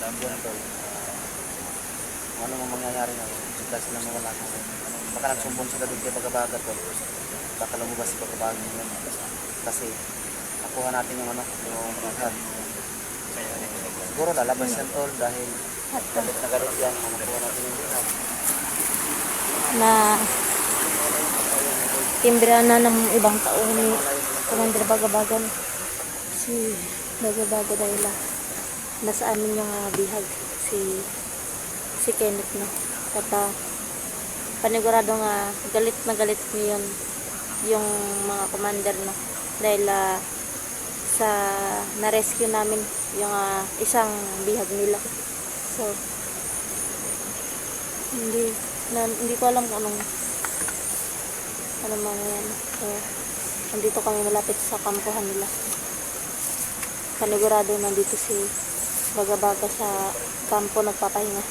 Yun tol. Ano mo mangyayari na bigla silang mawala kung baka nagsumbong sila doon kay Bagabaga tol. Baka lumabas si Bagabaga yun. Kasi nakuha natin yung yung bihag. Siguro lalabas yan tol dahil galit na galit yan kung nakuha natin yung bihag. Na timbra na ng ibang tao ni Commander Bagabagan. Si Bagabaga dahil nasa amin yung bihag. Si Kenneth, no? At panigurado nga galit na galit niyon yung mga commander, no? Dahil sa na-rescue namin yung isang bihag nila. So hindi ko alam kung ano man yan. So nandito kami malapit sa kampuhan nila. Panigurado nandito si Bagabaga sa kampo nagpapahinga.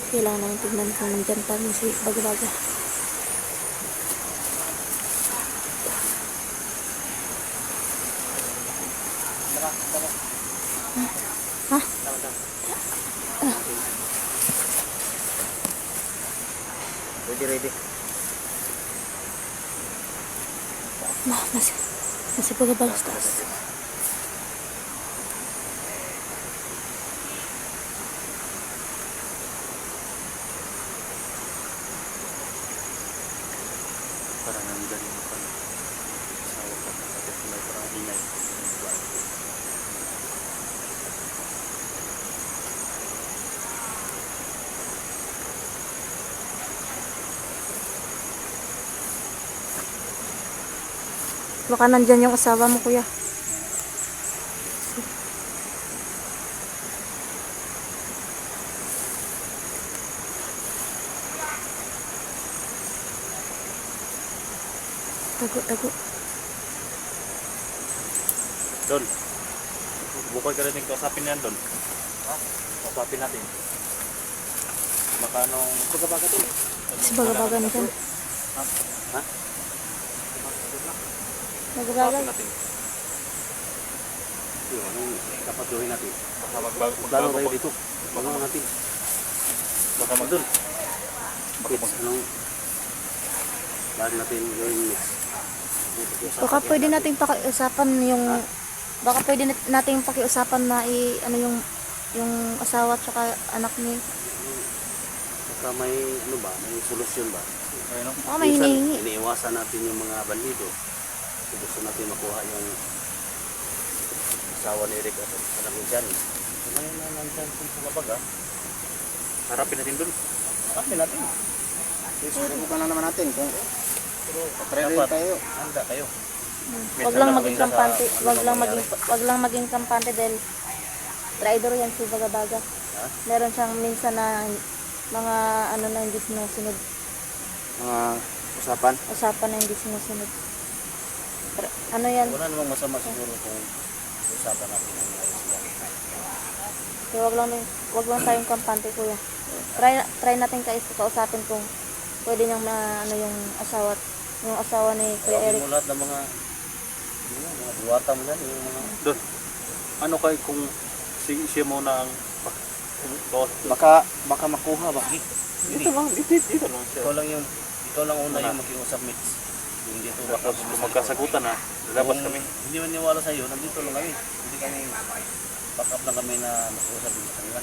Kailangan namin tignan kung nandyan pa rin si Bagabaga. Ha? Ready. Nasi Bagabaga sa taas. Parang nandyan yung sa utak at may parang ingay. Baka nandyan yung asawa mo, kuya. Tago. Don, bukod ka rin kausapin yan, Don. Ha? Kausapin natin. Baka anong Bagabaga to? Si Bagabaga na dyan. Ha? Bagabaga. Kausapin natin. Yun, anong dapat gawin natin? Baka Magbago tayo dito. Bago natin. Baka mag-Don. Bakit? Anong bago natin gawin next? Baka pwede nating pakiusapan yung na yung asawa at saka anak ni. Baka may may solusyon ba? Ayun, no? Baka may Minsan, hinihingi. iniiwasan natin yung mga bandido. Gusto natin makuha yung asawa ni Eric at anak ni Johnny. So ngayon na nandyan sa Bagabaga. Harapin natin, Don. Harapin natin. Subukan lang naman natin kung ready Dapat. tayo. Handa kayo. Wag lang maging kampante, wag lang maging kampante dahil traitor yan si Bagabaga. Meron siyang minsan na mga na hindi sinusunod. Mga usapan Na hindi sinusunod. Ano yan? wala namang masama siguro kung usapan natin ang ayos yan. Kaya wag lang tayong kampante, kuya. Try natin kausapin kung pwede niyang yung asawa ni Kuya Tawagin Eric. mo lahat ng mga diwata mo dyan, yung mga Don, ano kayo kung siya muna ang baka makuha ba? Dito lang. Ikaw lang una yung makiusap mix. Yung dito Tapos kung magkasagutan na, lalabas kami. Hindi maniwala sa iyo, nandito lang kami. Hindi kami back up lang kami na makiusap din sa kanila.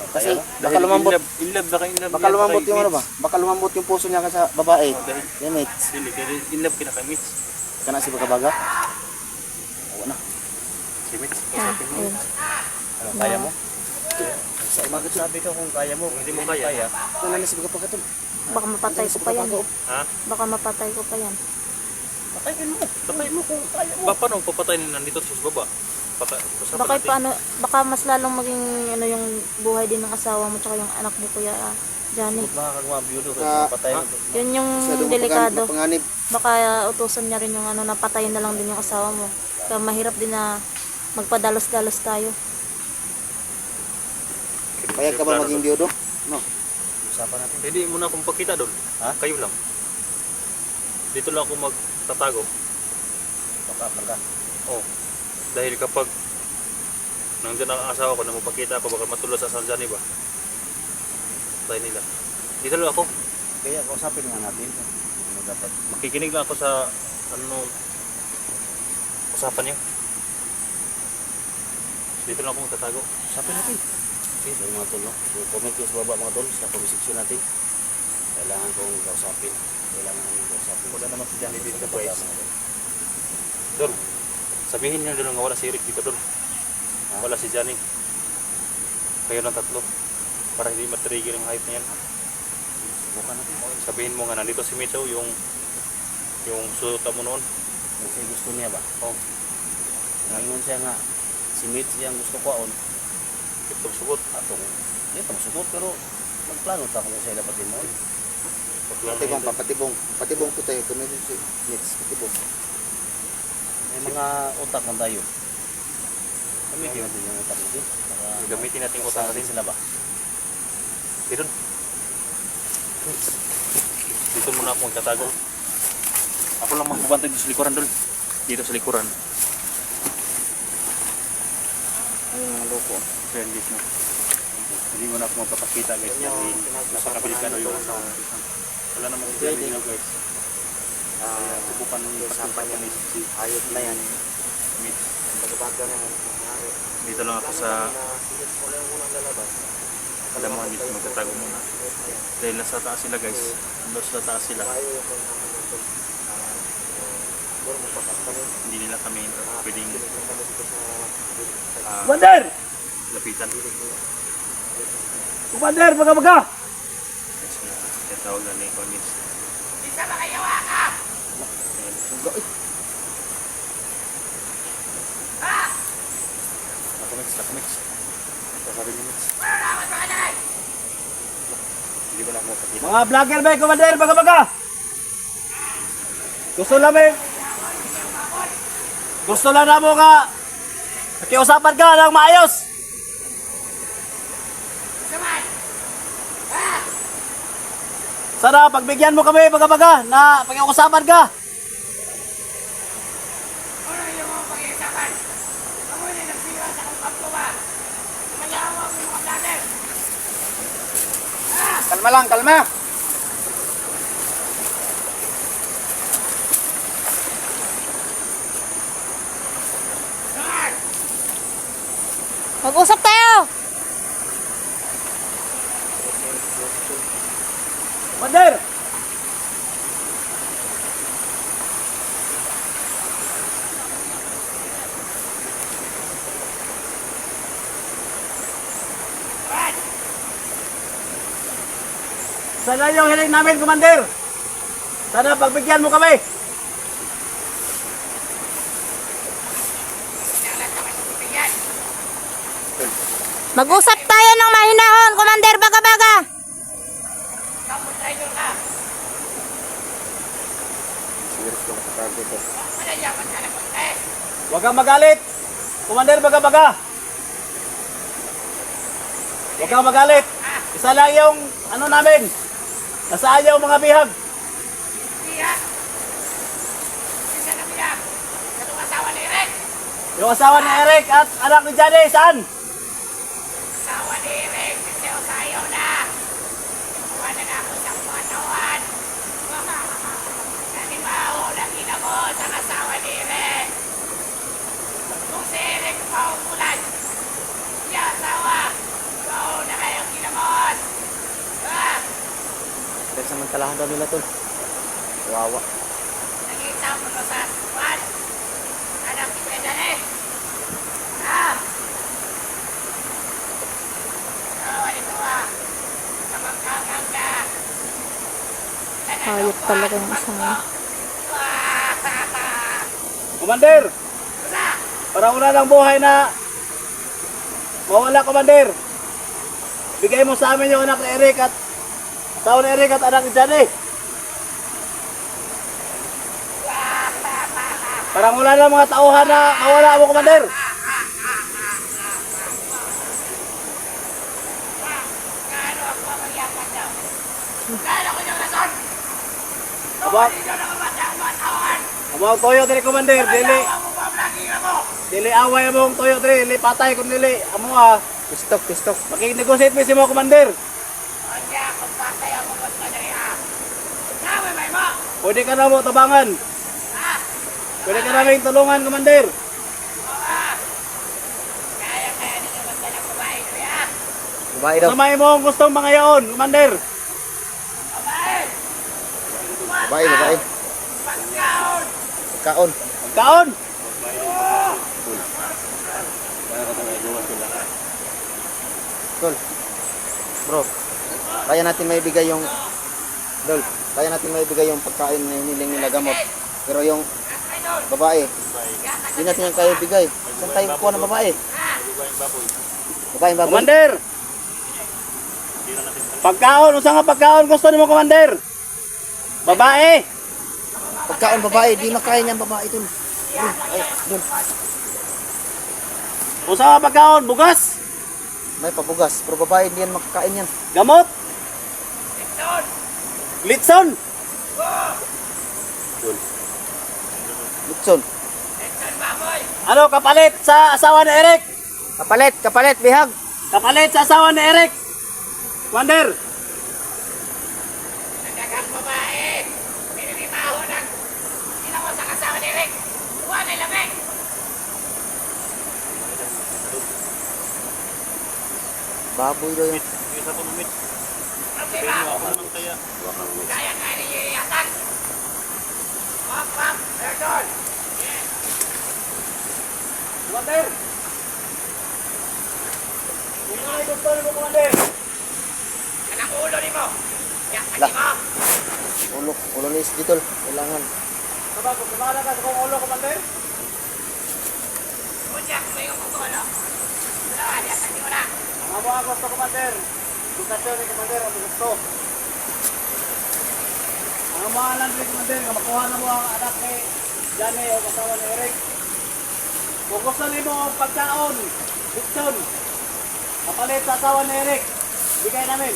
Kasi baka lumambot. Inlove na kayo. Baka lumambot yung ano ba? Baka lumambot yung puso niya sa babae. Dahil Yan mates. Dili, kaya inlove ka na kay Mitch. Ka na si Bagabaga? Oo na. Si Mitch, Ah, kausapin mo. ayun. Ano, kaya mo? Bakit sabi ka kung kaya mo? Hindi mo kaya. Ito na si Bagabaga to. Baka mapatay ko pa yan. Ha? Baka mapatay ko pa yan. Patayin mo. Patayin mo kung kaya mo. Ba, paano papatayin nandito sa baba? Baka mas lalong maging yung buhay din ng asawa mo tsaka yung anak ni Kuya Johnny. Baka kagawa biyudo ka. Patayin mo. Yun yung delikado. Mapanganib. Baka utusan niya rin yung napatayin na lang din yung asawa mo. Kaya mahirap din na magpadalos-dalos tayo. Payag ka ba maging biyudo? No. Usapan natin. Hindi mo na akong pakita doon. Ha? Kayo lang. Dito lang ako magtatago. Makaapal ka. Oh, dahil kapag nandiyan ang asawa ko na mapakita ako, baka matulog sa San ba? Tayo nila. Dito lang ako. Kaya kausapin nga natin. Ano dapat? Makikinig lang ako sa ano usapan niyo. Dito lang ako magtatago. Usapin natin. Okay, so mga tol, no? So, comment ko sa baba mga tol, sa comment section natin. Kailangan kong kausapin. Kailangan kong kausapin. Wala naman si Johnny dito, Sa guys. baba, mga tol. Dol, sabihin niyo doon nga wala si Eric dito, Dol. Wala si Johnny. Kayo ng tatlo. Para hindi matrigger yung hype niyan. Subukan natin. Sabihin mo nga nandito si Mitchell, yung suta mo noon. Kasi gusto niya ba? Oh, Ngayon siya nga, si Mitch siyang gusto ko on. ito sugot. Atong, hindi pa masugot pero magplano ta kung siya dapat din mo. Patibong. Patibong ko tayo. Kung si Mitch, patibong. May mga utak man tayo. Gamitin natin yung utak natin. Para Gamitin natin yung utak natin. sila ba? Dito. Dito muna ako magtatago. Ako lang magbabantay dito sa likuran, Dol. Dito sa likuran. Ayun mga loko. Friend dito. Hindi mo na ako magpapakita, guys. Dahil napakabilikado yung asawa. Wala naman si Johnny dito, guys. Subukan yung usapan niya ni si ayot na yan. Mitch. Pagbabaga na yan. Dito lang ako sa alam mo, dito magtatago muna. Dahil nasa taas sila, guys. Nasa taas sila. Hindi nila kami pwedeng Commander! lapitan. Commander! Baga-baga! Kasi tawag na ni Mitch. Nakamix. Sasabi ni Mitch. Hindi ba na ako mapakita? Mga vlogger ba, Commander? Baga-baga! Gusto lang na mo ka nakiusapan ka ng maayos. Sana pagbigyan mo kami baga-baga na pakiusapan ka. Kalma lang, kalma. Mag-usap tayo! Commander! Sana yung hiling namin, Commander. Sana pagbigyan mo kami. Mag-usap tayo ng mahinahon, Commander Baga-Baga! Huwag kang magalit. Commander Baga-Baga. Huwag kang magalit. Isa lang yung ano namin. Nasaan yung mga bihag? Yung asawa ni Eric at anak ni Johnny, saan? Samantalahan daw nila tol. Wawa. Nakita mo na sa kwan. Anak ni Pedale. Ito Kamangkangang ka. Hayop talaga yung asawa. Commander! Parang wala ng buhay na mawala, Commander. Bigay mo sa amin yung anak ni Eric at asawa ni Eric at anak ni Johnny. Parang wala na mga tauhan na mawala mo, Commander. Gaano ako magyaman daw? Gaano ko yung rason? Aba, Hindi na naman ang matawan. Among toyo diri commander, dili. Dili away among toyo diri, dili patay kun dili. Amo Pistok, pistok. maki-negotiate mi si mo commander. Kanya kung patay ako mas madali ha. Nawe may mo. Pwede ka na mo tabangan. Pwede ka namin tulungan commander. Kaya ninyo basta ng babae dali ha. Babae daw. Samay mo ang gustong mangayaon, commander. Babae, babae. Pagkaon. Kaon. Kaon. Tol. Bro. Kaya natin maibigay yung Dol, kaya natin maibigay yung pagkain na hiniling nila gamot. Pero yung babae, hindi natin yung kaya ibigay. Saan tayo kukuha ng babae? Babae, baboy. Commander. Pagkaon, usa nga pagkaon gusto nimo commander? Babae. Pagkaon babae, di makain niyang babae dun. Ay, dun. Usa nga pagkaon, bugas, May pabugas, pero babae hindi yan makakain yan. gamot, litson. Lutson. Ano kapalit sa asawa ni Eric? Kapalit, kapalit, bihag. Kapalit sa asawa ni Eric. Commander. Nagdagang babae. Pinilimaho ng ginawa sa kasama ni Rick. Huwag ay lamig. Baboy daw yun. Isa po numit. Problema. Kaya Kaya nga ninyo iyakan. Pap, perdon. Commander. Kung ano gusto nimo commander? Anong ulo ni mo? Yakan Lah. ni mo. Ulo ni Iskitol. Kailangan. Sabag, kung kumala ka sa kong ulo commander? Unyak mo yung ulo. Wala, yakan ni mo na. Ang mga gusto commander. Edukasyon ni commander ang gusto. Ang mga lang ni commander, nga makuha na mo ang anak ni Johnny o kasawa ni Eric. Kung gusto nimo ang pagkaon, Dixon, kapalit sa asawa ni Eric, bigay namin.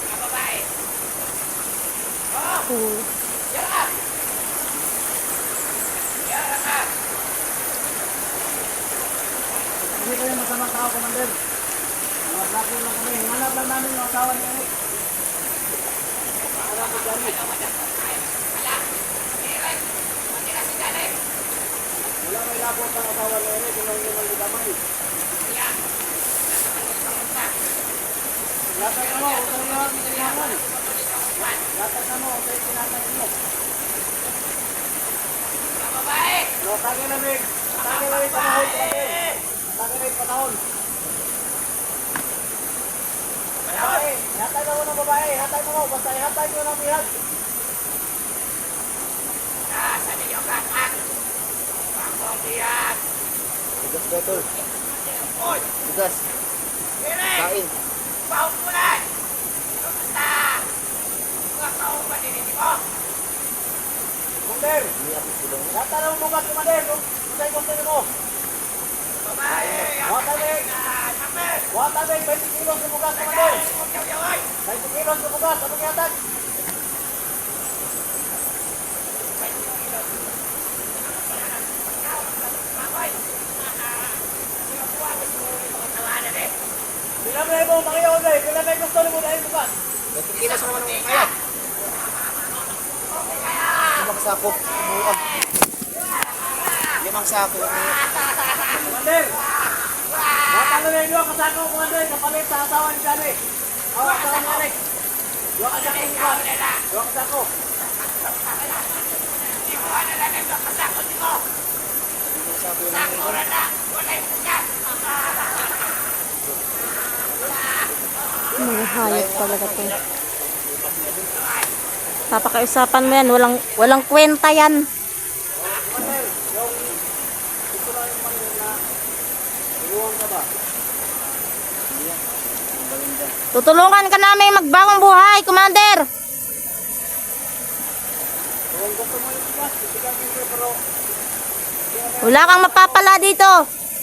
Mga babae. Oo. Yara. Yara ka. Hindi kayo masamang tao, commander. Mga black lang kami. Hanap lang namin yung asawa ni Eric. Hanap ko Johnny. Wala may labot ang asawa ni Eric, yung yung damay. Latag na mo, utang na ang kailangan. Latag na mo, utang yung kailangan ninyo. Mga babae. No, tagin na mig. Tagin na mig panahon, commander. Tagin na mig panahon. Babae, hatay na mo ng babae. Hatay na mo, basta ihatay nyo ng bihag. Nasa ninyo kakak. Pangkong diyan. Tugas ka, Tol. Uy. Tugas. Eric. Kain. Paupulan! Basta! Mga kauban din mo! Commander, hatay na mo bukas, commander. Usay gusto nyo mo. Babae! Hatay mig. Number! Hatay mig, 20 kilos na bukas, commander. Huwag yaw-yawoy! 20 kilos na bukas, anong yatag? Makoy! Sinabuha ko sa mga tawanan eh! Pila na mo, makiyaw na eh. Pila na gusto nyo mo dahil bukas. 20 kilos naman ang kaya. Limang sako. Umuang. Limang sako. Commander! Hatay na ninyo ang kasako, commander. Kapalit sa asawa ni Johnny. Ang asawa ni Eric. Yung kasako bukas. Yung kasako. Simuha na lang ang kasakot mo! Sako na na! Wala yung punyat! Mga hayop talaga to. Papakiusapan mo yan. Walang kwenta yan. Commander, yung gusto na yung mga na iluwang ka ba? Tutulungan ka namin magbawang buhay, Commander. Kung gusto mo yung bukas, bibigyan ko yung pero Wala kang mapapala dito.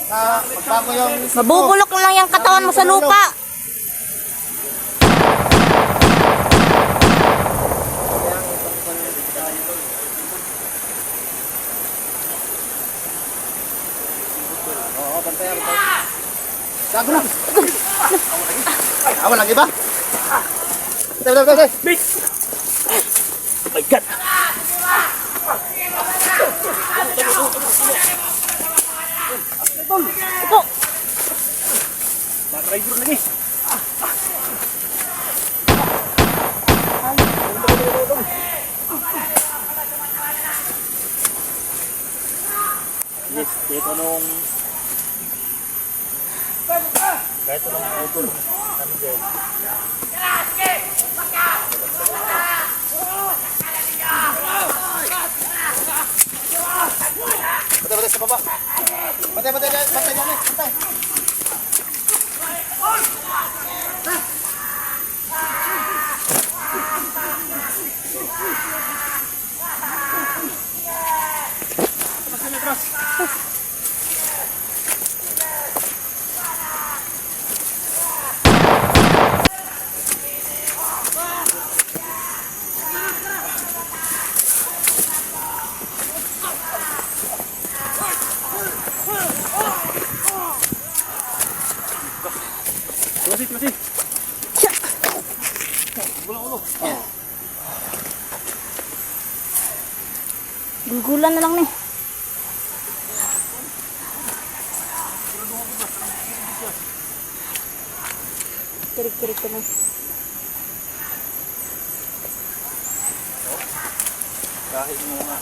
Magbago yung Mabubulok lang yung katawan mo sa lupa. Bantay, bantay. Gago na. Awan lagi ba? Bantay. Bitch! Oh my God! Ito! Mga driver lagi. Yes, kahit anong auto kami dyan. Bantay sa baba. Bantay dyan. Bantay. Masih. Gulgulan na lang nih. Kirik-kirik ko na. Kahit mo nga.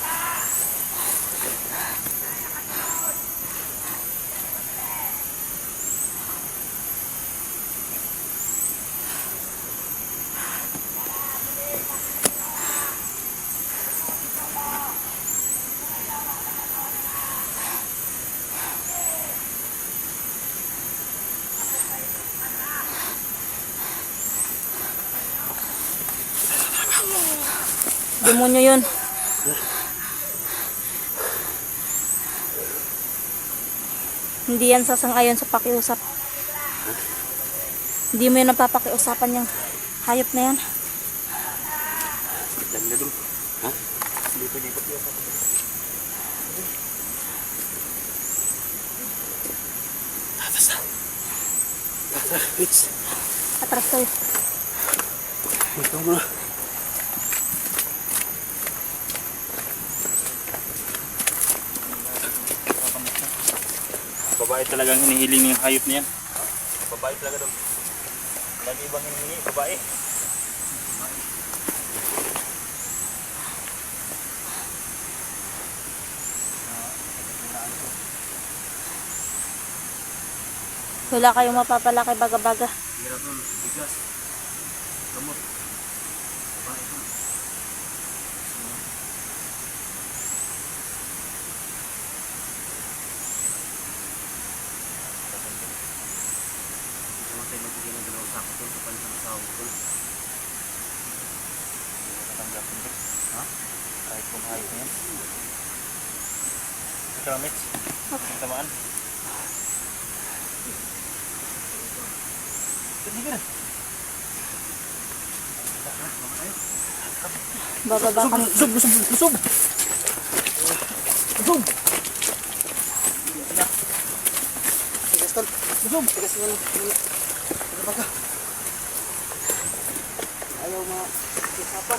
Demonyo yun. Hindi yan sasang-ayon sa pakiusap. Hindi mo yun napapakiusapan yung hayop na yan. Dami na dun. Ha? Hindi pwede ko siya. Bitch. Atras tayo. Tunggu. Babae talagang hinihiling yung hayop niyan. Babae talaga doon. Lagi bang hinihingi? Babae. Wala kayong mapapalaki baga-baga. Hirap nun. Bigas. Gamot. Babae doon. Tayo magbigay ng dalawang sako doon kapag isang sahod doon. Hindi ko natanggapin doon. Ha? Kahit kung hayop na yan. Ikaw, Mitch. Ang tamaan. Sige na. Bababa ka. Lusog! Tigas tol. Tigas mo. Ayaw mga usapan.